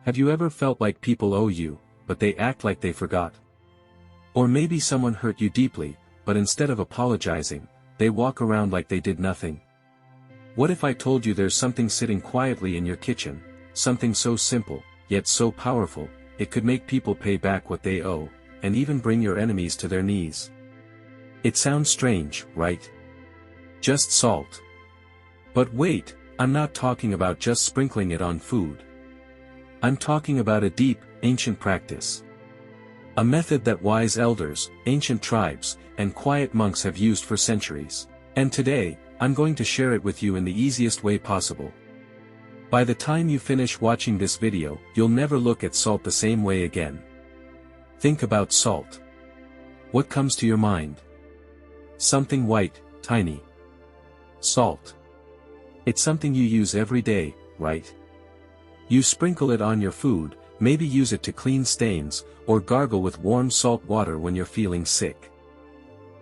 Have you ever felt like people owe you, but they act like they forgot? Or maybe someone hurt you deeply, but instead of apologizing, they walk around like they did nothing? What if I told you there's something sitting quietly in your kitchen, something so simple, yet so powerful, it could make people pay back what they owe, and even bring your enemies to their knees? It sounds strange, right? Just salt. But wait, I'm not talking about just sprinkling it on food. I'm talking about a deep, ancient practice. A method that wise elders, ancient tribes, and quiet monks have used for centuries. And today, I'm going to share it with you in the easiest way possible. By the time you finish watching this video, you'll never look at salt the same way again. Think about salt. What comes to your mind? Something white, tiny. Salt. It's something you use every day, right? You sprinkle it on your food, maybe use it to clean stains, or gargle with warm salt water when you're feeling sick.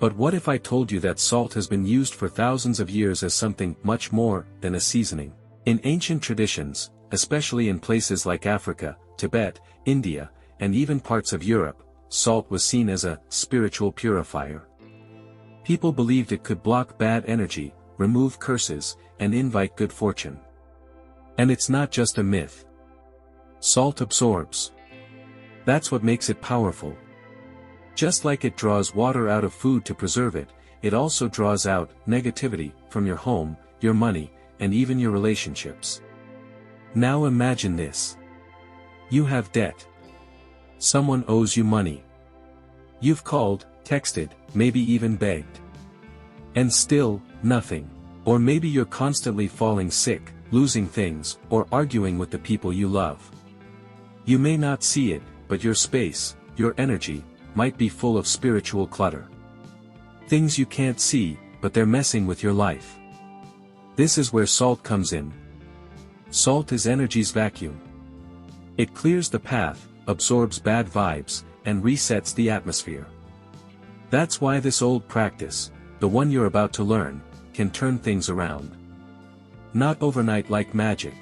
But what if I told you that salt has been used for thousands of years as something much more than a seasoning? In ancient traditions, especially in places like Africa, Tibet, India, and even parts of Europe, salt was seen as a spiritual purifier. People believed it could block bad energy, remove curses, and invite good fortune. And it's not just a myth. Salt absorbs. That's what makes it powerful. Just like it draws water out of food to preserve it, it also draws out negativity from your home, your money, and even your relationships. Now imagine this. You have debt. Someone owes you money. You've called, texted, maybe even begged. And still, nothing. Or maybe you're constantly falling sick, losing things, or arguing with the people you love. You may not see it, but your space, your energy, might be full of spiritual clutter. Things you can't see, but they're messing with your life. This is where salt comes in. Salt is energy's vacuum. It clears the path, absorbs bad vibes, and resets the atmosphere. That's why this old practice, the one you're about to learn, can turn things around. Not overnight like magic.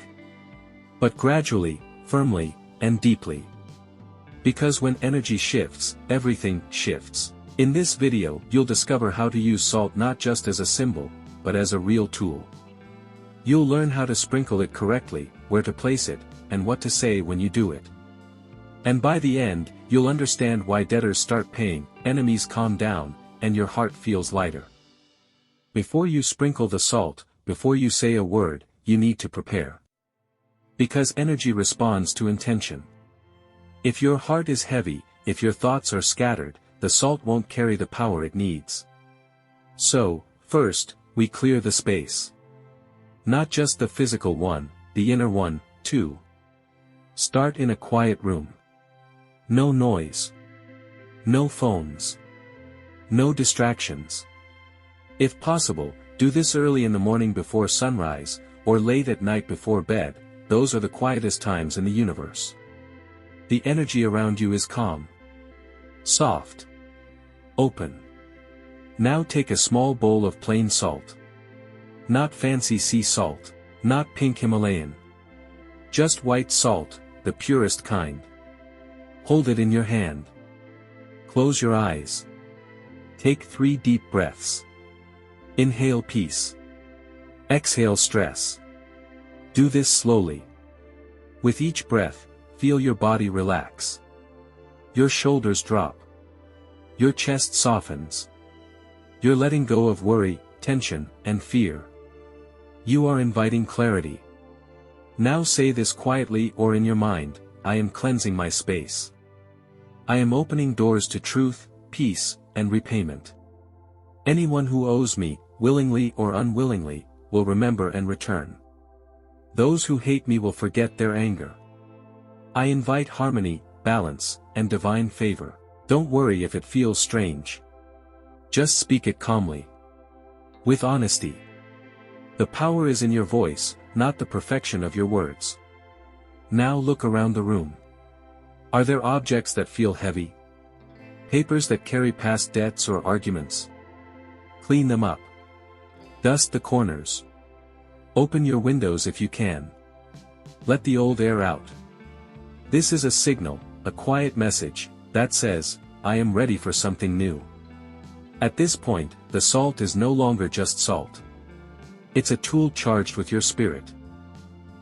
But gradually, firmly, and deeply. Because when energy shifts, everything shifts. In this video, you'll discover how to use salt not just as a symbol, but as a real tool. You'll learn how to sprinkle it correctly, where to place it, and what to say when you do it. And by the end, you'll understand why debtors start paying, enemies calm down, and your heart feels lighter. Before you sprinkle the salt, before you say a word, you need to prepare. Because energy responds to intention. If your heart is heavy, if your thoughts are scattered, the salt won't carry the power it needs. So, first, we clear the space. Not just the physical one, the inner one, too. Start in a quiet room. No noise. No phones. No distractions. If possible, do this early in the morning before sunrise, or late at night before bed. Those are the quietest times in the universe. The energy around you is calm. Soft. Open. Now take a small bowl of plain salt. Not fancy sea salt. Not pink Himalayan. Just white salt, the purest kind. Hold it in your hand. Close your eyes. Take 3 deep breaths. Inhale peace. Exhale stress. Do this slowly. With each breath, feel your body relax. Your shoulders drop. Your chest softens. You're letting go of worry, tension, and fear. You are inviting clarity. Now say this quietly or in your mind, I am cleansing my space. I am opening doors to truth, peace, and repayment. Anyone who owes me, willingly or unwillingly, will remember and return. Those who hate me will forget their anger. I invite harmony, balance, and divine favor. Don't worry if it feels strange. Just speak it calmly. With honesty. The power is in your voice, not the perfection of your words. Now look around the room. Are there objects that feel heavy? Papers that carry past debts or arguments? Clean them up. Dust the corners. Open your windows if you can. Let the old air out. This is a signal, a quiet message, that says, I am ready for something new. At this point, the salt is no longer just salt. It's a tool charged with your spirit.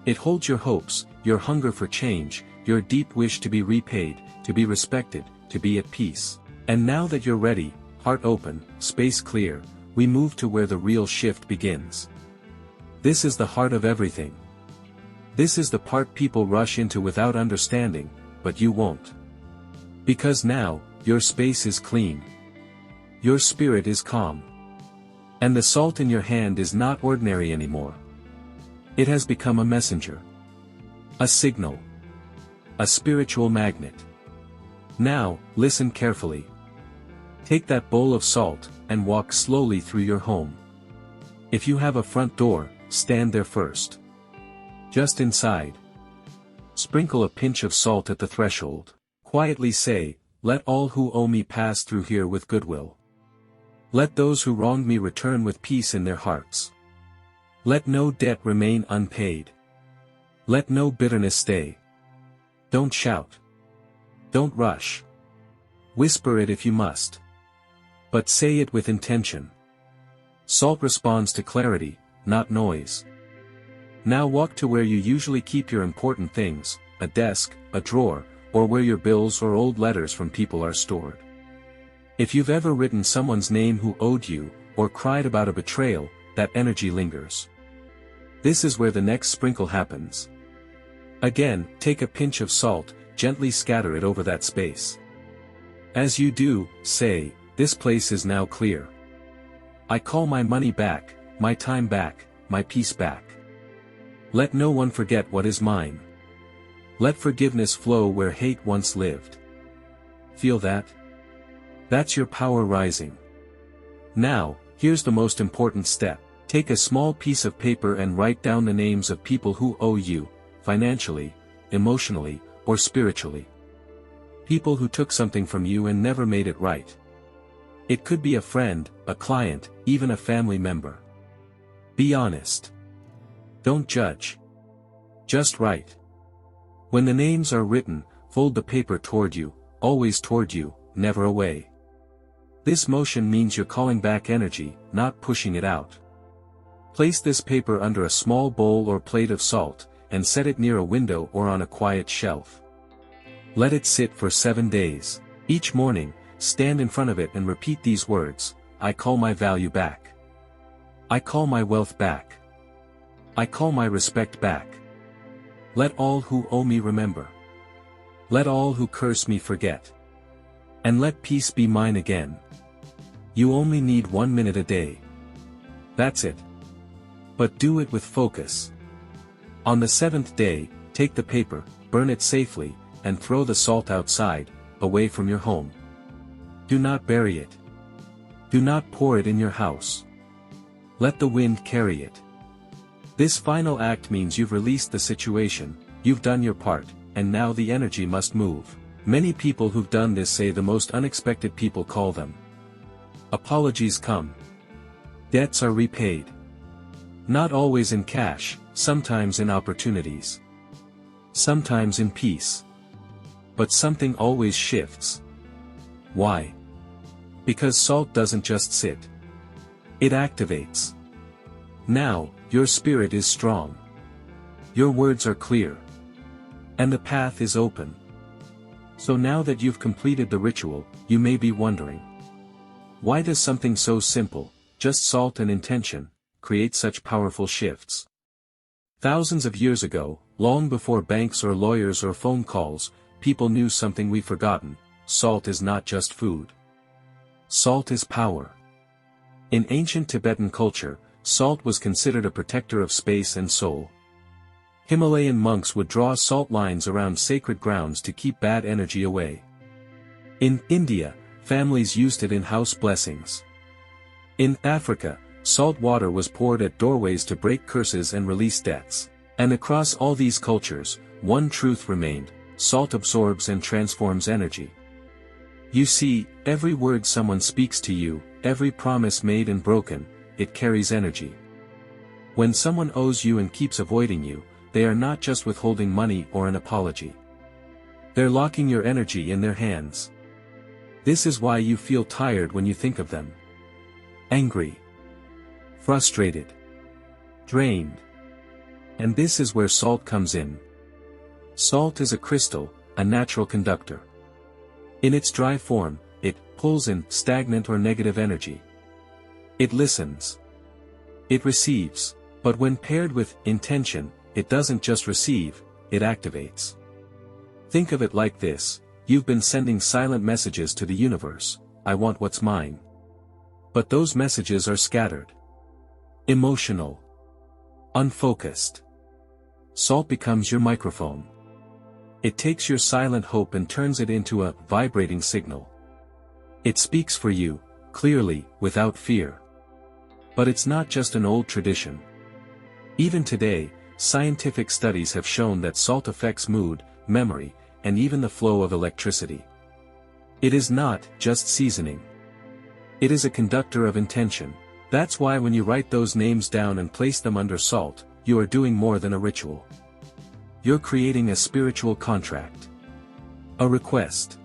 It holds your hopes, your hunger for change, your deep wish to be repaid, to be respected, to be at peace. And now that you're ready, heart open, space clear, we move to where the real shift begins. This is the heart of everything. This is the part people rush into without understanding, but you won't. Because now, your space is clean. Your spirit is calm. And the salt in your hand is not ordinary anymore. It has become a messenger. A signal. A spiritual magnet. Now, listen carefully. Take that bowl of salt, and walk slowly through your home. If you have a front door, stand there first. Just inside. Sprinkle a pinch of salt at the threshold. Quietly say, let all who owe me pass through here with goodwill. Let those who wronged me return with peace in their hearts. Let no debt remain unpaid. Let no bitterness stay. Don't shout. Don't rush. Whisper it if you must. But say it with intention. Salt responds to clarity, not noise. Now walk to where you usually keep your important things, a desk, a drawer, or where your bills or old letters from people are stored. If you've ever written someone's name who owed you, or cried about a betrayal, that energy lingers. This is where the next sprinkle happens. Again, take a pinch of salt, gently scatter it over that space. As you do, say, this place is now clear. I call my money back, my time back, my peace back. Let no one forget what is mine. Let forgiveness flow where hate once lived. Feel that? That's your power rising. Now, here's the most important step. Take a small piece of paper and write down the names of people who owe you, financially, emotionally, or spiritually. People who took something from you and never made it right. It could be a friend, a client, even a family member. Be honest. Don't judge. Just write. When the names are written, fold the paper toward you, always toward you, never away. This motion means you're calling back energy, not pushing it out. Place this paper under a small bowl or plate of salt, and set it near a window or on a quiet shelf. Let it sit for 7 days. Each morning, stand in front of it and repeat these words, I call my value back. I call my wealth back. I call my respect back. Let all who owe me remember. Let all who curse me forget. And let peace be mine again. You only need 1 minute a day. That's it. But do it with focus. On the 7th day, take the paper, burn it safely, and throw the salt outside, away from your home. Do not bury it. Do not pour it in your house. Let the wind carry it. This final act means you've released the situation, you've done your part, and now the energy must move. Many people who've done this say the most unexpected people call them. Apologies come. Debts are repaid. Not always in cash, sometimes in opportunities. Sometimes in peace. But something always shifts. Why? Because salt doesn't just sit. It activates. Now, your spirit is strong. Your words are clear. And the path is open. So now that you've completed the ritual, you may be wondering. Why does something so simple, just salt and intention, create such powerful shifts? Thousands of years ago, long before banks or lawyers or phone calls, people knew something we've forgotten: salt is not just food. Salt is power. In ancient Tibetan culture, salt was considered a protector of space and soul. Himalayan monks would draw salt lines around sacred grounds to keep bad energy away. In India, families used it in house blessings. In Africa, salt water was poured at doorways to break curses and release debts. And across all these cultures, one truth remained: salt absorbs and transforms energy. You see, every word someone speaks to you, every promise made and broken, it carries energy. When someone owes you and keeps avoiding you, they are not just withholding money or an apology. They're locking your energy in their hands. This is why you feel tired when you think of them. Angry. Frustrated. Drained. And this is where salt comes in. Salt is a crystal, a natural conductor. In its dry form, it pulls in stagnant or negative energy. It listens. It receives. But when paired with intention, it doesn't just receive, it activates. Think of it like this: you've been sending silent messages to the universe, I want what's mine. But those messages are scattered. Emotional. Unfocused. Salt becomes your microphone. It takes your silent hope and turns it into a vibrating signal. It speaks for you, clearly, without fear. But it's not just an old tradition. Even today, scientific studies have shown that salt affects mood, memory, and even the flow of electricity. It is not just seasoning. It is a conductor of intention. That's why when you write those names down and place them under salt, you are doing more than a ritual. You're creating a spiritual contract. A request.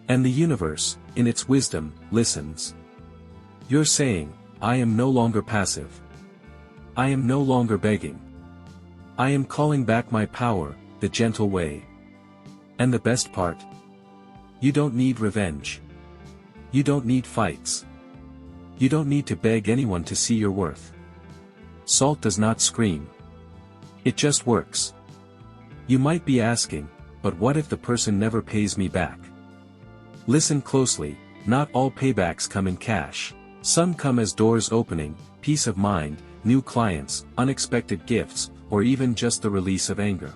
And the universe, in its wisdom, listens. You're saying, I am no longer passive. I am no longer begging. I am calling back my power, the gentle way. And the best part? You don't need revenge. You don't need fights. You don't need to beg anyone to see your worth. Salt does not scream. It just works. You might be asking, but what if the person never pays me back? Listen closely, not all paybacks come in cash. Some come as doors opening, peace of mind, new clients, unexpected gifts, or even just the release of anger.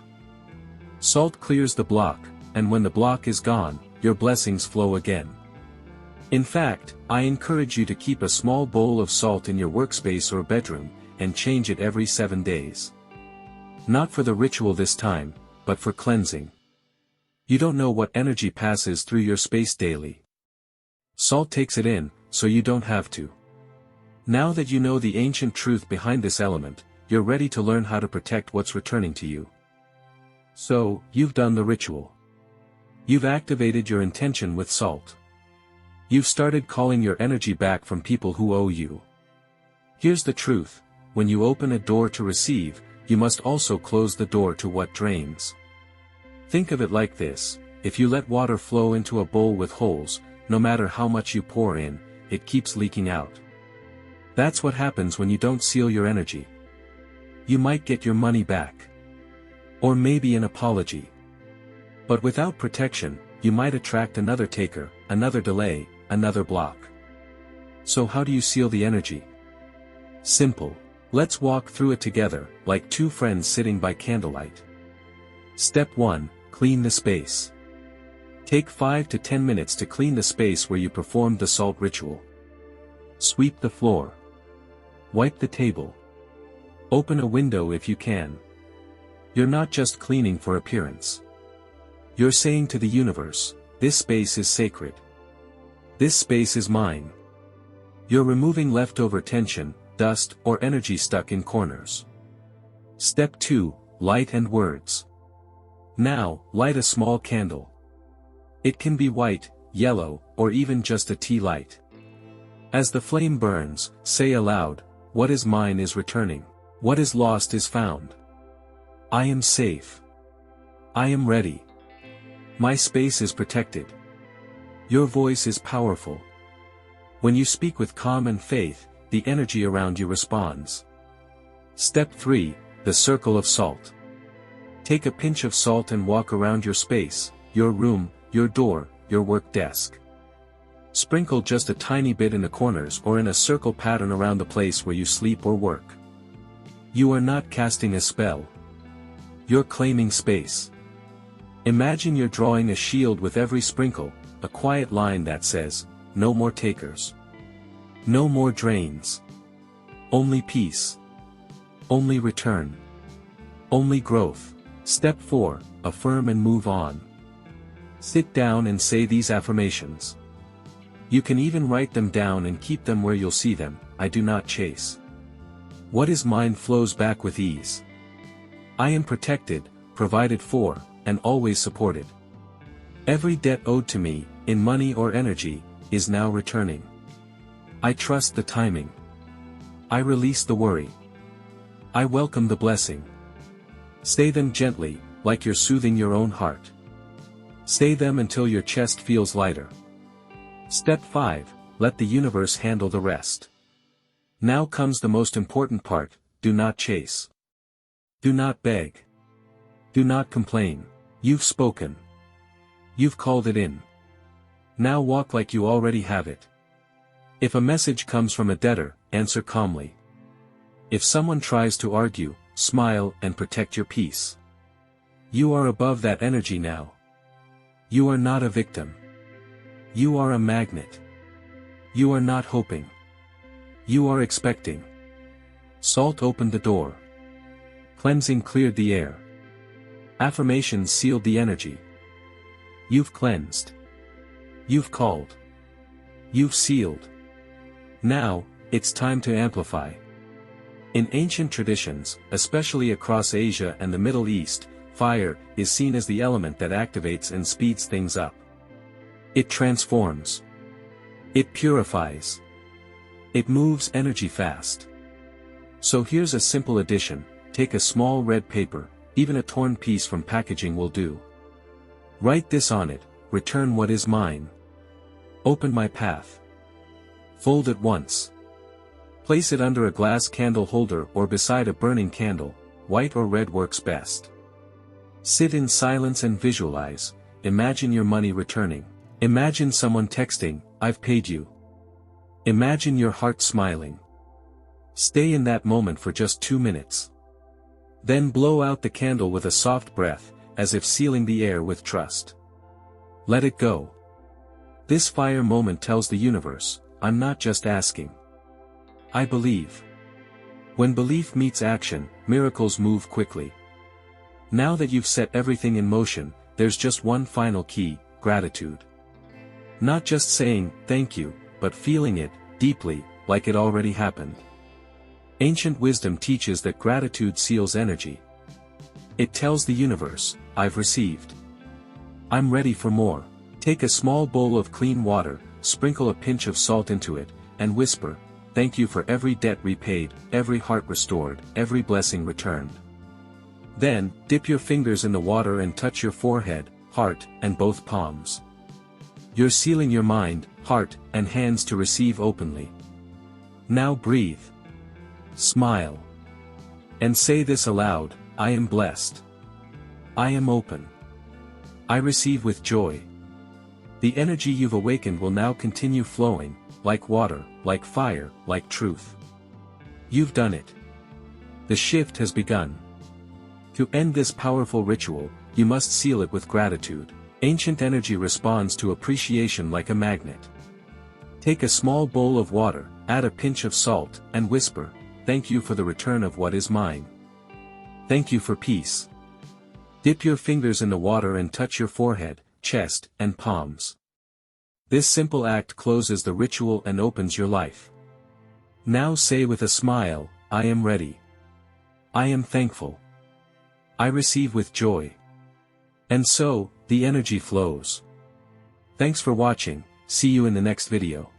Salt clears the block, and when the block is gone, your blessings flow again. In fact, I encourage you to keep a small bowl of salt in your workspace or bedroom, and change it every 7 days. Not for the ritual this time, but for cleansing. You don't know what energy passes through your space daily. Salt takes it in, so you don't have to. Now that you know the ancient truth behind this element, you're ready to learn how to protect what's returning to you. So, you've done the ritual. You've activated your intention with salt. You've started calling your energy back from people who owe you. Here's the truth: when you open a door to receive, you must also close the door to what drains. Think of it like this: if you let water flow into a bowl with holes, no matter how much you pour in, it keeps leaking out. That's what happens when you don't seal your energy. You might get your money back. Or maybe an apology. But without protection, you might attract another taker, another delay, another block. So how do you seal the energy? Simple. Let's walk through it together, like two friends sitting by candlelight. Step 1, clean the space. Take 5 to 10 minutes to clean the space where you performed the salt ritual. Sweep the floor. Wipe the table. Open a window if you can. You're not just cleaning for appearance. You're saying to the universe, this space is sacred. This space is mine. You're removing leftover tension, dust, or energy stuck in corners. Step 2, light and words. Now, light a small candle. It can be white, yellow, or even just a tea light. As the flame burns, say aloud, what is mine is returning. What is lost is found. I am safe. I am ready. My space is protected. Your voice is powerful. When you speak with calm and faith, the energy around you responds. Step 3, the circle of salt. Take a pinch of salt and walk around your space, your room, your door, your work desk. Sprinkle just a tiny bit in the corners or in a circle pattern around the place where you sleep or work. You are not casting a spell. You're claiming space. Imagine you're drawing a shield with every sprinkle, a quiet line that says, no more takers. No more drains. Only peace. Only return. Only growth. Step 4, affirm and move on. Sit down and say these affirmations. You can even write them down and keep them where you'll see them. I do not chase. What is mine flows back with ease. I am protected, provided for, and always supported. Every debt owed to me, in money or energy, is now returning. I trust the timing. I release the worry. I welcome the blessing. Say them gently, like you're soothing your own heart. Say them until your chest feels lighter. Step 5, let the universe handle the rest. Now comes the most important part, do not chase. Do not beg. Do not complain. You've spoken. You've called it in. Now walk like you already have it. If a message comes from a debtor, answer calmly. If someone tries to argue, smile and protect your peace. You are above that energy now. You are not a victim. You are a magnet. You are not hoping. You are expecting. Salt opened the door. Cleansing cleared the air. Affirmations sealed the energy. You've cleansed. You've called. You've sealed. Now, it's time to amplify. In ancient traditions, especially across Asia and the Middle East, fire is seen as the element that activates and speeds things up. It transforms. It purifies. It moves energy fast. So here's a simple addition, take a small red paper, even a torn piece from packaging will do. Write this on it, return what is mine. Open my path. Fold it once. Place it under a glass candle holder or beside a burning candle, white or red works best. Sit in silence and visualize, imagine your money returning. Imagine someone texting, "I've paid you." Imagine your heart smiling. Stay in that moment for just 2 minutes. Then blow out the candle with a soft breath, as if sealing the air with trust. Let it go. This fire moment tells the universe, I'm not just asking. I believe. When belief meets action, miracles move quickly. Now that you've set everything in motion, there's just one final key, gratitude. Not just saying, thank you, but feeling it, deeply, like it already happened. Ancient wisdom teaches that gratitude seals energy. It tells the universe, I've received. I'm ready for more. Take a small bowl of clean water, sprinkle a pinch of salt into it, and whisper, thank you for every debt repaid, every heart restored, every blessing returned. Then, dip your fingers in the water and touch your forehead, heart, and both palms. You're sealing your mind, heart, and hands to receive openly. Now breathe. Smile. And say this aloud, I am blessed. I am open. I receive with joy. The energy you've awakened will now continue flowing, like water, like fire, like truth. You've done it. The shift has begun. To end this powerful ritual, you must seal it with gratitude. Ancient energy responds to appreciation like a magnet. Take a small bowl of water, add a pinch of salt, and whisper, thank you for the return of what is mine. Thank you for peace. Dip your fingers in the water and touch your forehead, chest, and palms. This simple act closes the ritual and opens your life. Now say with a smile, I am ready. I am thankful. I receive with joy. And so, the energy flows. Thanks for watching, see you in the next video.